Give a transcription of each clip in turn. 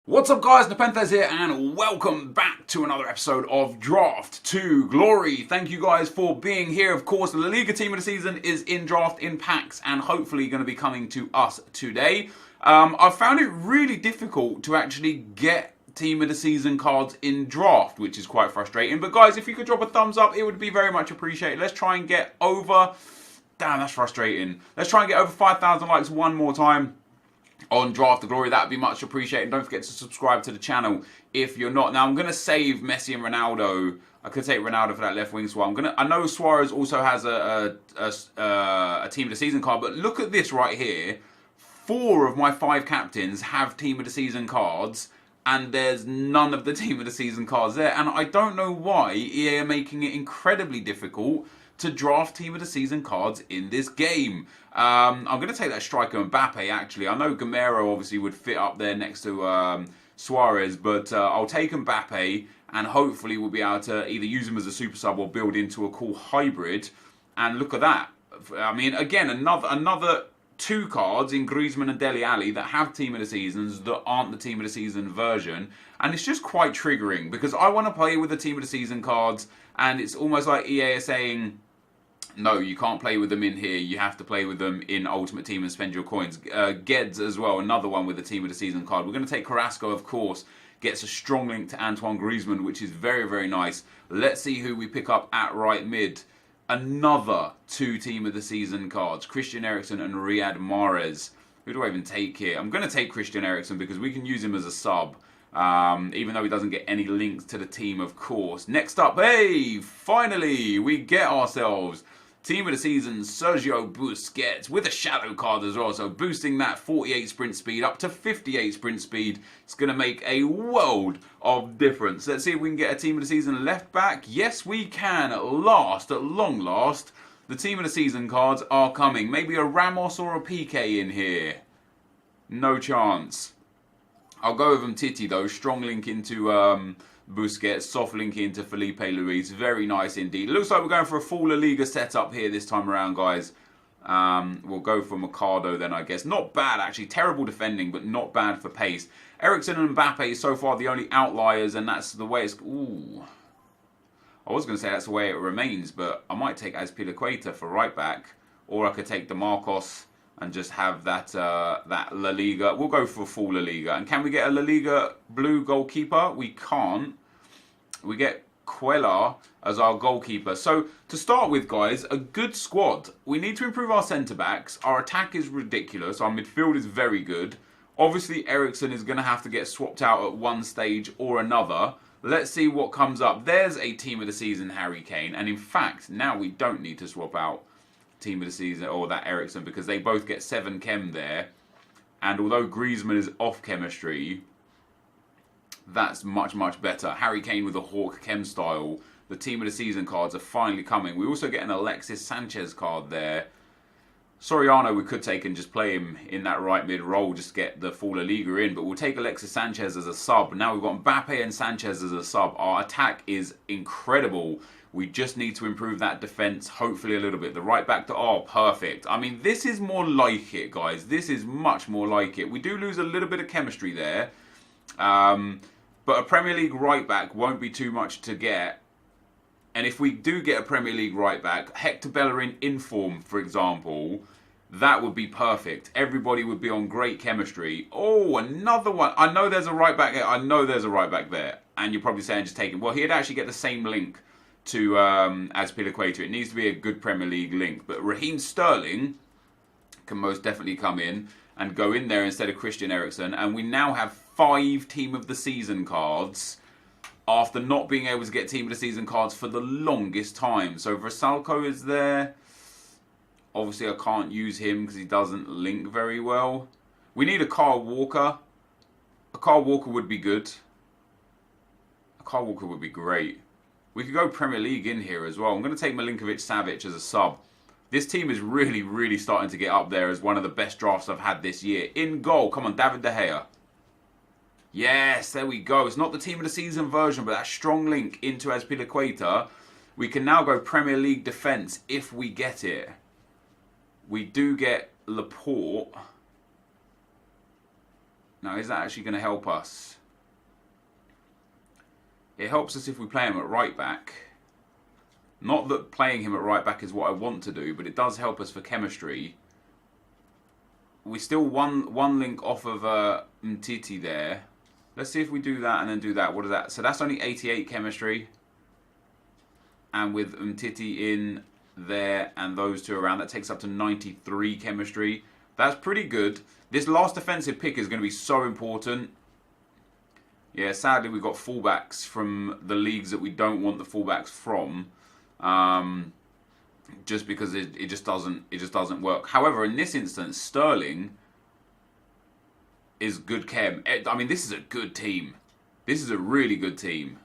What's up guys, NepentheZ here and welcome back to another episode of Draft to Glory. Thank you guys for being here. Of course, the La Liga team of the season is in draft in packs and hopefully going to be coming to us today. I've found it really difficult to actually get team of the season cards in draft, which is quite frustrating. But guys, if you could drop a thumbs up, it would be very much appreciated. Let's try and get over... Damn, that's frustrating. Let's try and get over 5,000 likes one more time on Draft to Glory. That would be much appreciated. Don't forget to subscribe to the channel if you're not. Now I'm going to save Messi and Ronaldo. I could take Ronaldo for that left wing swap. I know Suárez also has a team of the season card, but look at this right here. 4 of my 5 captains have team of the season cards, and there's none of the team of the season cards there. And I don't know why EA are making it incredibly difficult to draft team of the season cards in this game. I'm going to take that striker Mbappe actually. I know Gamero obviously would fit up there next to Suárez, but I'll take Mbappe and hopefully we'll be able to either use him as a super sub or build into a cool hybrid. And look at that. I mean, again, another 2 cards in Griezmann and Dele Alli that have team of the seasons that aren't the team of the season version. And it's just quite triggering because I want to play with the team of the season cards and it's almost like EA are saying, no, you can't play with them in here. You have to play with them in Ultimate Team and spend your coins. Geds as well, another one with the Team of the Season card. We're going to take Carrasco, of course. Gets a strong link to Antoine Griezmann, which is very, very nice. Let's see who we pick up at right mid. Another 2 Team of the Season cards. Christian Eriksen and Riyad Mahrez. Who do I even take here? I'm going to take Christian Eriksen because we can use him as a sub. Even though he doesn't get any links to the team, of course. Next up, hey, finally, we get ourselves team of the season, Sergio Busquets, with a shadow card as well. So boosting that 48 sprint speed up to 58 sprint speed. It's going to make a world of difference. Let's see if we can get a team of the season left back. Yes, we can. At long last, the team of the season cards are coming. Maybe a Ramos or a PK in here. No chance. I'll go with Titi though. Strong link into Busquets, soft link into Felipe Luis. Very nice indeed. Looks like we're going for a full La Liga setup here this time around, guys. We'll go for Mercado then, I guess. Not bad, actually. Terrible defending, but not bad for pace. Eriksen and Mbappe so far the only outliers, and that's the way it's... Ooh. I was going to say that's the way it remains, but I might take Azpilicueta for right back, or I could take DeMarcos and just have that that La Liga. We'll go for full La Liga. And can we get a La Liga blue goalkeeper? We can't. We get Cuellar as our goalkeeper. So to start with, guys, a good squad. We need to improve our centre-backs. Our attack is ridiculous. Our midfield is very good. Obviously, Eriksen is going to have to get swapped out at one stage or another. Let's see what comes up. There's a team of the season, Harry Kane. And in fact, now we don't need to swap out team of the season or that Eriksen because they both get 7 chem there. And although Griezmann is off chemistry, that's much, much better. Harry Kane with a Hawk chem style. The team of the season cards are finally coming. We also get an Alexis Sánchez card there. Soriano we could take and just play him in that right mid role, just get the full La Liga in. But we'll take Alexis Sánchez as a sub. Now we've got Mbappe and Sánchez as a sub. Our attack is incredible. We just need to improve that defence, hopefully a little bit. The right back to... Oh, perfect. I mean, this is more like it, guys. This is much more like it. We do lose a little bit of chemistry there. But a Premier League right back won't be too much to get. And if we do get a Premier League right back, Hector Bellerin in form, for example, that would be perfect. Everybody would be on great chemistry. Oh, another one. I know there's a right back there. I know there's a right back there. And you're probably saying just take him. Well, he'd actually get the same link to Azpilicueta. It needs to be a good Premier League link. But Raheem Sterling can most definitely come in and go in there instead of Christian Eriksen. And we now have 5 Team of the Season cards after not being able to get Team of the Season cards for the longest time. So Vrsaljko is there. Obviously I can't use him because he doesn't link very well. We need a Kyle Walker. A Kyle Walker would be good. A Kyle Walker would be great. We could go Premier League in here as well. I'm going to take Milinkovic-Savic as a sub. This team is really, really starting to get up there as one of the best drafts I've had this year. In goal, come on, David De Gea. Yes, there we go. It's not the team of the season version, but that strong link into Azpilicueta. We can now go Premier League defence if we get it. We do get Laporte. Now, is that actually going to help us? It helps us if we play him at right back. Not that playing him at right back is what I want to do, but it does help us for chemistry. We still one link off of Umtiti there. Let's see if we do that and then do that. What is that? So that's only 88 chemistry. And with Umtiti in there and those two around, that takes up to 93 chemistry. That's pretty good. This last defensive pick is going to be so important. Yeah, sadly we've got fullbacks from the leagues that we don't want the fullbacks from. Just because it just doesn't work. However, in this instance, Sterling is good chem. I mean, this is a good team. This is a really good team.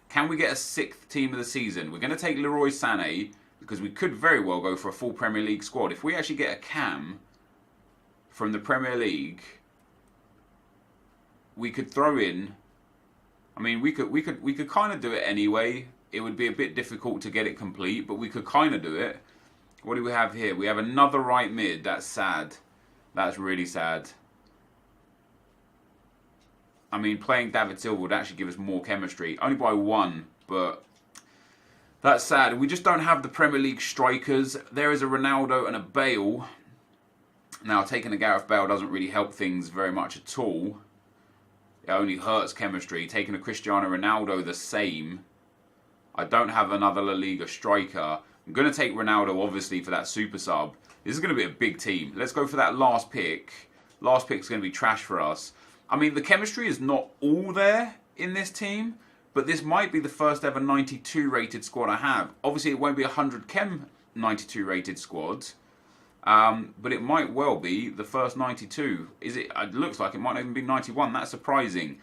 Can we get a 6th team of the season? We're going to take Leroy Sané because we could very well go for a full Premier League squad. If we actually get a cam from the Premier League, we could throw in. I mean, we could kind of do it anyway. It would be a bit difficult to get it complete, but we could kind of do it. What do we have here? We have another right mid. That's sad. That's really sad. I mean, playing David Silva would actually give us more chemistry. Only by 1, but that's sad. We just don't have the Premier League strikers. There is a Ronaldo and a Bale. Now, taking a Gareth Bale doesn't really help things very much at all. It only hurts chemistry. Taking a Cristiano Ronaldo, the same. I don't have another La Liga striker. I'm going to take Ronaldo, obviously, for that super sub. This is going to be a big team. Let's go for that last pick. Last pick is going to be trash for us. I mean, the chemistry is not all there in this team, but this might be the first ever 92 rated squad I have. Obviously, it won't be a 100 chem 92 rated squad, but it might well be the first 92. It looks like it might even be 91. That's surprising.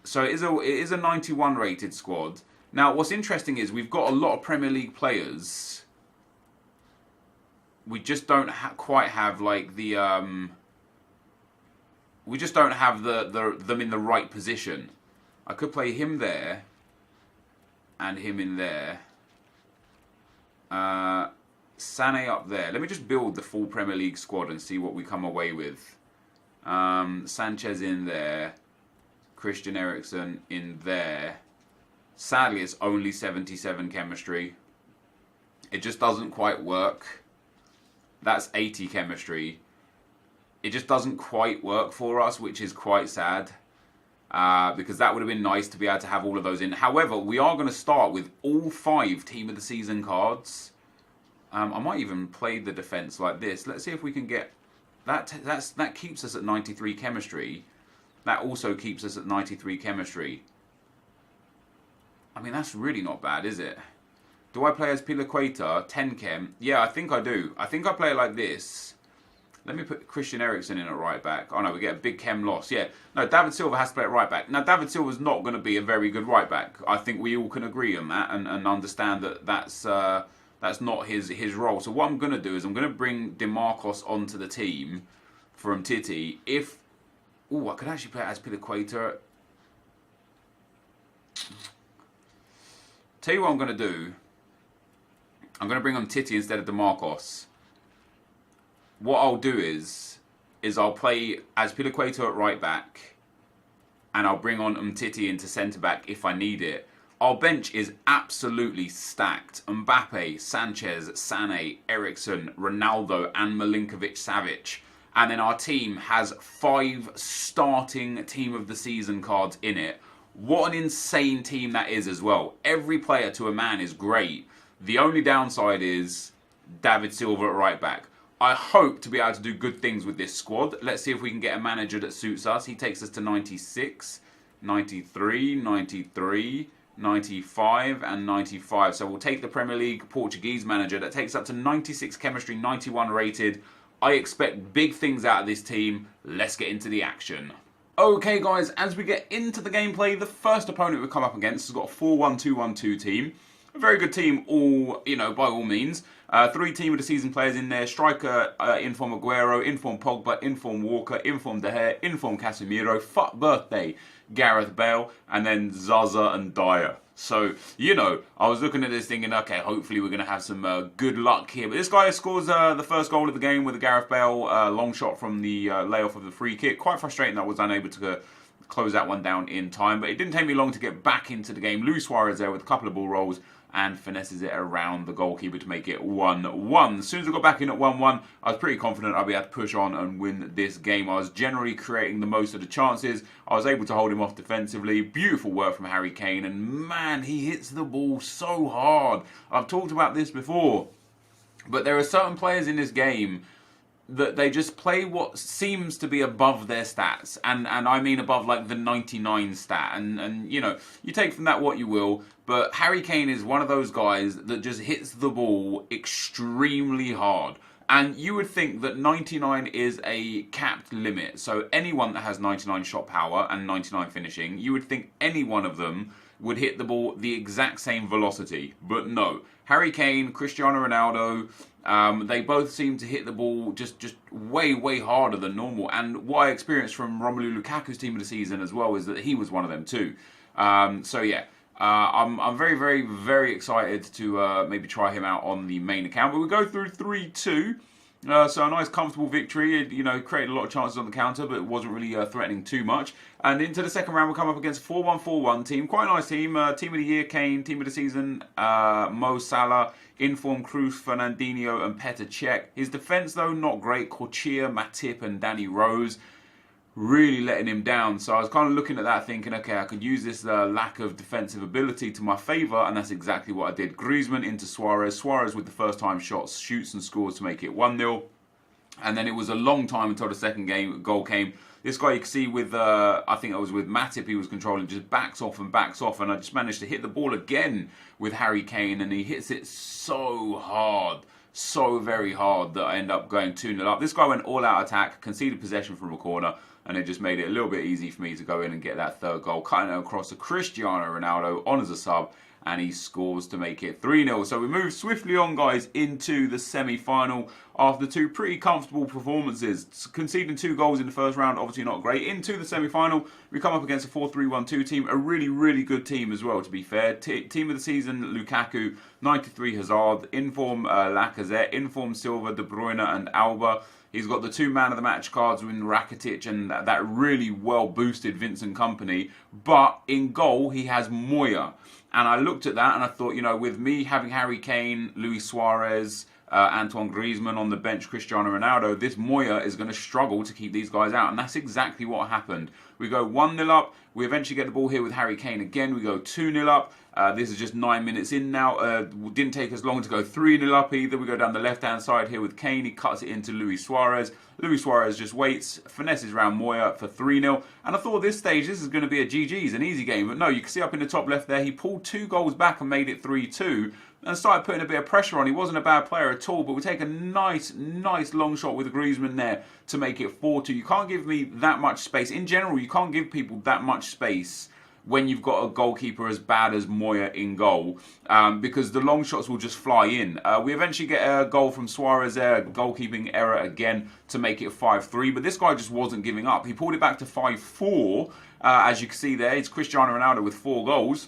So it is a 91 rated squad. Now, what's interesting is we've got a lot of Premier League players. We just don't quite have like the. We just don't have them in the right position. I could play him there, and him in there. Sané up there. Let me just build the full Premier League squad and see what we come away with. Sanchez in there. Christian Eriksen in there. Sadly, it's only 77 chemistry. It just doesn't quite work. That's 80 chemistry. It just doesn't quite work for us, which is quite sad. Because that would have been nice to be able to have all of those in. However, we are going to start with all 5 Team of the Season cards. I might even play the defence like this. Let's see if we can get... That keeps us at 93 chemistry. That also keeps us at 93 chemistry. I mean, that's really not bad, is it? Do I play as Pilaqueta, 10 chem? Yeah, I think I do. I think I play it like this. Let me put Christian Eriksen in at right back. Oh no, we get a big chem loss. Yeah, no, David Silva has to play at right back. Now, David Silva's not going to be a very good right back. I think we all can agree on that and understand that that's not his role. So what I'm going to do is I'm going to bring DeMarcos onto the team from Titi. If... Ooh, I could actually play it as Pilaqueta. Tell you what I'm going to do. I'm going to bring on Titi instead of DeMarcos. What I'll do is I'll play as Pilaqueta at right back, and I'll bring on Umtiti into centre back if I need it. Our bench is absolutely stacked. Mbappe, Sanchez, Sané, Eriksen, Ronaldo, and Milinkovic-Savic. And then our team has 5 starting Team of the Season cards in it. What an insane team that is as well. Every player to a man is great. The only downside is David Silva at right back. I hope to be able to do good things with this squad. Let's see if we can get a manager that suits us. He takes us to 96, 93, 93, 95 and 95. So we'll take the Premier League Portuguese manager that takes up to 96 chemistry, 91 rated. I expect big things out of this team. Let's get into the action. Okay guys, as we get into the gameplay, the first opponent we come up against has got a 4-1-2-1-2 team. A very good team, by all means. 3 Team of the Season players in there. Striker, inform Aguero, inform Pogba, inform Walker, inform De Gea, inform Casemiro, fuck birthday, Gareth Bale, and then Zaza and Dyer. So, I was looking at this thinking, okay, hopefully we're going to have some good luck here. But this guy scores the first goal of the game with a Gareth Bale long shot from the layoff of the free kick. Quite frustrating that I was unable to close that one down in time. But it didn't take me long to get back into the game. Luis Suárez there with a couple of ball rolls and finesses it around the goalkeeper to make it 1-1. As soon as I got back in at 1-1, I was pretty confident I'd be able to push on and win this game. I was generally creating the most of the chances. I was able to hold him off defensively. Beautiful work from Harry Kane, and man, he hits the ball so hard. I've talked about this before, but there are certain players in this game that they just play what seems to be above their stats, and I mean above like the 99 stat, and you know, you take from that what you will, but Harry Kane is one of those guys that just hits the ball extremely hard. And you would think that 99 is a capped limit, so anyone that has 99 shot power and 99 finishing, you would think any one of them would hit the ball the exact same velocity, but no. Harry Kane, Cristiano Ronaldo, they both seem to hit the ball just way harder than normal. And what I experienced from Romelu Lukaku's team of the season as well is that he was one of them too. So yeah, I'm very excited to maybe try him out on the main account. But we go through 3-2. So a nice comfortable victory. It, you know, created a lot of chances on the counter, but it wasn't really threatening too much. And into the second round, we'll come up against a 4-1-4-1 team. Quite a nice team. Team of the year, Kane. Team of the season, Mo Salah. Inform Cruz, Fernandinho and Petr Cech. His defence, though, not great. Korchia, Matip and Danny Rose really letting him down. So I was kind of looking at that thinking, okay, I could use this lack of defensive ability to my favour, and that's exactly what I did. Griezmann into Suárez. Suárez with the first time shots, shoots and scores to make it 1-0. And then it was a long time until the second goal came. This guy you can see with, I think it was with Matip, he was controlling, just backs off, and I just managed to hit the ball again with Harry Kane, and he hits it so hard, so very hard, that I end up going 2-0 up. This guy went all-out attack, conceded possession from a corner, and it just made it a little bit easy for me to go in and get that third goal, cutting it across to Cristiano Ronaldo on as a sub, and he scores to make it 3-0. So we move swiftly on, guys, into the semi-final after two pretty comfortable performances. Conceding 2 goals in the first round, obviously not great. Into the semi-final, we come up against a 4-3-1-2 team, a really good team as well, to be fair. Team of the season, Lukaku, 93 Hazard, inform Lacazette, inform Silva, De Bruyne and Alba. He's got the 2 man of the match cards with Rakitic and that really well boosted Vincent Kompany. But in goal, he has Moya. And I looked at that and I thought, you know, with me having Harry Kane, Luis Suárez, Antoine Griezmann on the bench, Cristiano Ronaldo, this Moya is going to struggle to keep these guys out. And that's exactly what happened. We go 1-0 up. We eventually get the ball here with Harry Kane again. We go 2-0 up. This is just 9 minutes in now. Didn't take us long to go 3-0 up either. We go down the left-hand side here with Kane. He cuts it into Luis Suárez. Luis Suárez just waits, finesses around Moya for 3-0. And I thought at this stage, this is going to be a GG's, an easy game. But no, you can see up in the top left there, he pulled 2 goals back and made it 3-2. And started putting a bit of pressure on. He wasn't a bad player at all, but we take a nice long shot with Griezmann there to make it 4-2. You can't give me that much space. In general, you can't give people that much space when you've got a goalkeeper as bad as Moya in goal, because the long shots will just fly in. We eventually get a goal from Suárez there, a goalkeeping error again to make it 5-3, but this guy just wasn't giving up. He pulled it back to 5-4, as you can see there. It's Cristiano Ronaldo with 4 goals.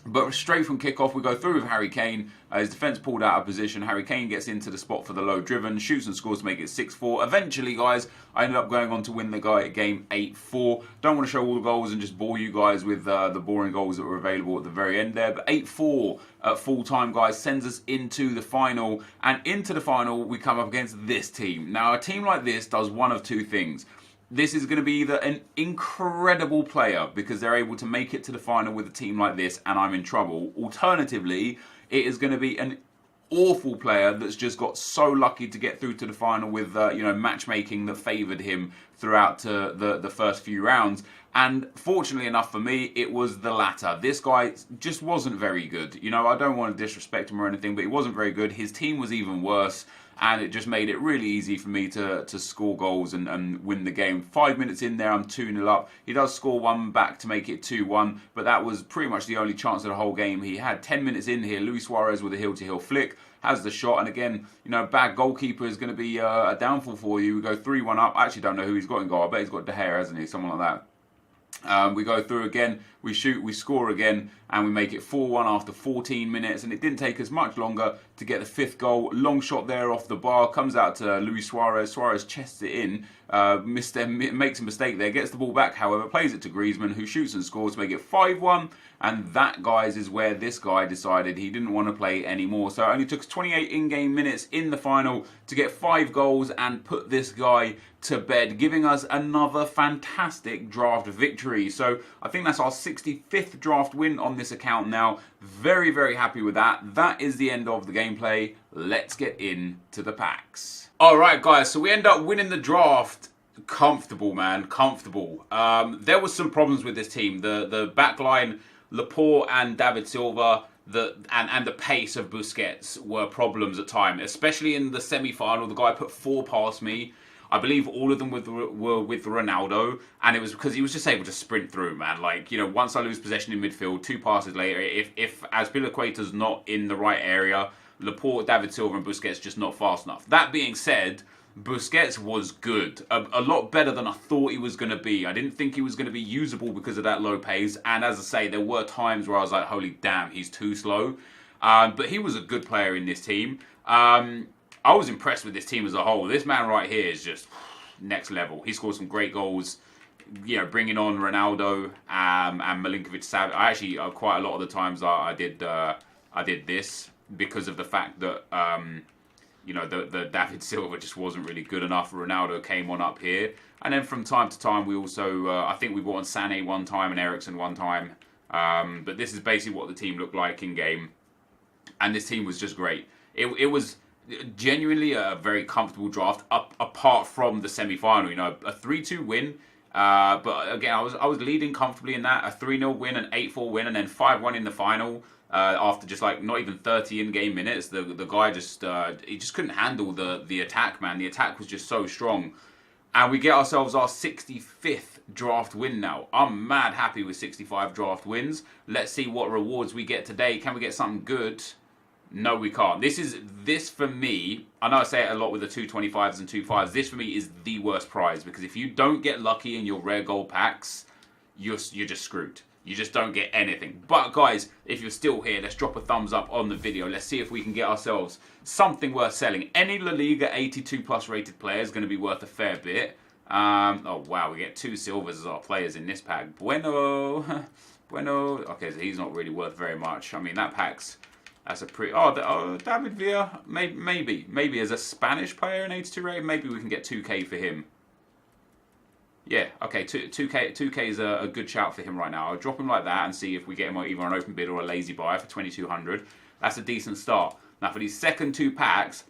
But straight from kickoff, we go through with Harry Kane. His defence pulled out of position. Harry Kane gets into the spot for the low driven, shoots and scores to make it 6-4. Eventually, guys, I ended up going on to win the game 8-4. Don't want to show all the goals and just bore you guys with the boring goals that were available at the very end there. But 8-4 at full time, guys, sends us into the final. And into the final, we come up against this team. Now, a team like this does one of 2 things. This is going to be either an incredible player because they're able to make it to the final with a team like this and I'm in trouble. Alternatively, it is going to be an awful player that's just got so lucky to get through to the final with matchmaking that favoured him throughout the first few rounds. And fortunately enough for me, it was the latter. This guy just wasn't very good. You know, I don't want to disrespect him or anything, but he wasn't very good. His team was even worse. And it just made it really easy for me to score goals and win the game. 5 minutes in there, I'm 2-0 up. He does score 1 back to make it 2-1, but that was pretty much the only chance of the whole game. He had 10 minutes in here. Luis Suárez with a heel-to-heel flick has the shot, and again, you know, bad goalkeeper is going to be a downfall for you. We go 3-1 up. I actually don't know who he's got in goal. I bet he's got De Gea, hasn't he? Someone like that. We go through again, we shoot, we score again, and we make it 4-1 after 14 minutes. And it didn't take us much longer to get the 5th goal. Long shot there off the bar, comes out to Luis Suárez. Suárez chests it in, makes a mistake there, gets the ball back, however, plays it to Griezmann, who shoots and scores to make it 5-1. And that, guys, is where this guy decided he didn't want to play anymore. So it only took us 28 in-game minutes in the final to get 5 goals and put this guy to bed, giving us another fantastic draft victory. So I think that's our 65th draft win on this account now. Very, very happy with that. That is the end of the gameplay. Let's get into the packs. Alright, guys, so we end up winning the draft. Comfortable, man, comfortable. There was some problems with this team. The backline, Laporte and David Silva, and the pace of Busquets were problems at times, especially in the semi-final. The guy put 4 past me. I believe all of them were with Ronaldo, and it was because he was just able to sprint through, man. Like, you know, once I lose possession in midfield, 2 passes later, if Azpilicueta's not in the right area, Laporte, David Silva and Busquets just not fast enough. That being said, Busquets was good. A lot better than I thought he was going to be. I didn't think he was going to be usable because of that low pace. And as I say, there were times where I was like, holy damn, he's too slow. But he was a good player in this team. I was impressed with this team as a whole. This man right here is just next level. He scored some great goals. You know, bringing on Ronaldo and Milinkovic-Savic. I actually, quite a lot of the times I did this because of the fact that... you know, the David Silva just wasn't really good enough. Ronaldo came on up here. And then from time to time, we also, I think we brought on Sané one time and Eriksen one time. But this is basically what the team looked like in game. And this team was just great. It was genuinely a very comfortable draft, apart from the semi-final. You know, a 3-2 win. But again, I was leading comfortably in that. A 3-0 win, an 8-4 win, and then 5-1 in the final. After just like not even 30 in-game minutes, the guy just he just couldn't handle the attack, man. The attack was just so strong, and we get ourselves our 65th draft win now. I'm mad happy with 65 draft wins. Let's see what rewards we get today. Can we get something good? No, we can't. This for me. I know I say it a lot with the 225s and 25s. This for me is the worst prize, because if you don't get lucky in your rare gold packs, you're just screwed. You just don't get anything. But guys, if you're still here, let's drop a thumbs up on the video. Let's see if we can get ourselves something worth selling. Any La Liga 82 plus rated player is going to be worth a fair bit. Oh wow, we get 2 silvers as our players in this pack. Bueno. Okay, so he's not really worth very much. I mean, that's a pretty... Oh, David Villa, maybe as a Spanish player in 82 rated, maybe we can get 2k for him. Yeah, okay, 2k is a good shout for him right now. I'll drop him like that and see if we get him either an open bid or a lazy buy for 2200. That's a decent start. Now for these second 2 packs,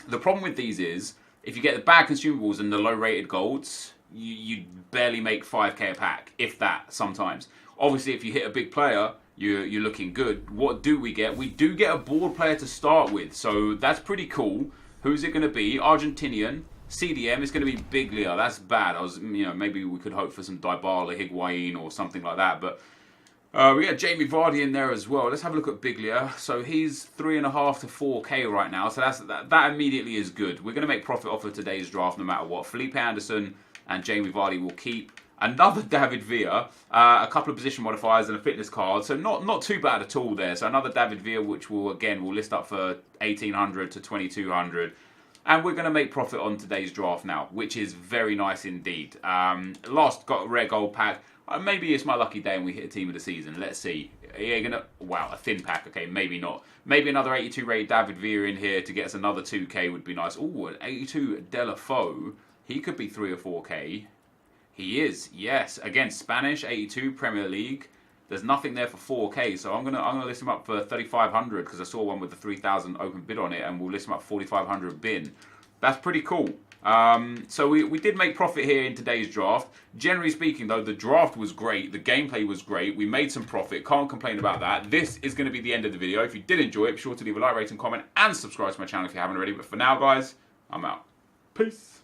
the problem with these is, if you get the bad consumables and the low rated golds, you barely make 5k a pack, if that, sometimes. Obviously, if you hit a big player, you're looking good. What do we get? We do get a board player to start with, so that's pretty cool. Who's it going to be? Argentinian. CDM is going to be Biglia. That's bad. Maybe we could hope for some Dybala, Higuain, or something like that. But we get Jamie Vardy in there as well. Let's have a look at Biglia. So he's 3.5 to 4k right now. So that immediately is good. We're going to make profit off of today's draft no matter what. Felipe Anderson and Jamie Vardy will keep. Another David Villa, a couple of position modifiers and a fitness card. So not too bad at all there. So another David Villa, which we'll list up for 1800 to 2200. And we're going to make profit on today's draft now, which is very nice indeed. Last got a rare gold pack. Maybe it's my lucky day and we hit a team of the season. Let's see. Wow, a thin pack. Okay, maybe not. Maybe another 82 rated David Villa in here to get us another 2k would be nice. Ooh, an 82 Delafoe. He could be 3 or 4k. He is, yes. Again, Spanish, 82, Premier League. There's nothing there for 4k, so I'm gonna list him up for 3,500 because I saw one with the 3,000 open bid on it, and we'll list him up 4,500 bin. That's pretty cool. So we did make profit here in today's draft. Generally speaking, though, the draft was great, the gameplay was great, we made some profit. Can't complain about that. This is going to be the end of the video. If you did enjoy it, be sure to leave a like, rate, and comment, and subscribe to my channel if you haven't already. But for now, guys, I'm out. Peace.